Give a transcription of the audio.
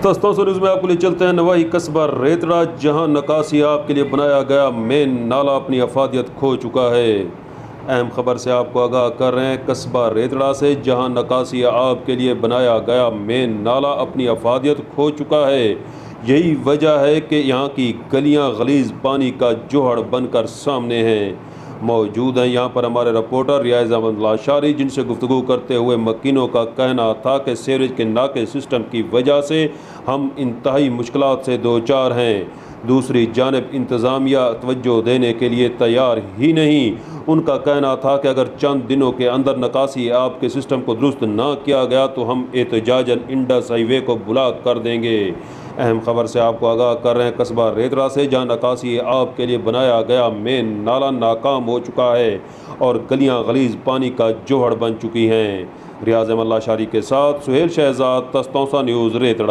तस्तों news में आपके लिए चलते हैं नवाही कस्बा रेतड़ा, जहां नकासी आब के लिए बनाया गया मेन नाला अपनी अफादियत खो चुका है। अहम खबर से आपको आगाह कर रहे हैं कस्बा रेतड़ा से, जहां नकासी आब के लिए बनाया गया मेन नाला अपनी अफादियत खो चुका है। यही वजह है कि यहाँ की गलियाँ गलीज पानी का जोहड़ बनकर सामने हैं। मौजूद हैं यहाँ पर हमारे रिपोर्टर रियाज अहमद लाशारी, जिनसे गुफ्तगू करते हुए मकीनों का कहना था कि सीवरेज के नाके सिस्टम की वजह से हम इंतहाई मुश्किलात से दो चार हैं। दूसरी जानिब इंतज़ामिया तवज्जो देने के लिए तैयार ही नहीं। उनका कहना था कि अगर चंद दिनों के अंदर नकासी आब के सिस्टम को दुरुस्त ना किया गया तो हम एहतजाजन इंडस हाईवे को ब्लॉक कर देंगे। अहम खबर से आपको आगाह कर रहे हैं कस्बा रेतड़ा से, जहां नकासी आब के लिए बनाया गया मेन नाला नाकाम हो चुका है और गलियां गलीज पानी का जोहड़ बन चुकी हैं। रियाज अहमद लाशारी के साथ सुहेल शहजाद, तस्तों न्यूज़ रेतड़ा।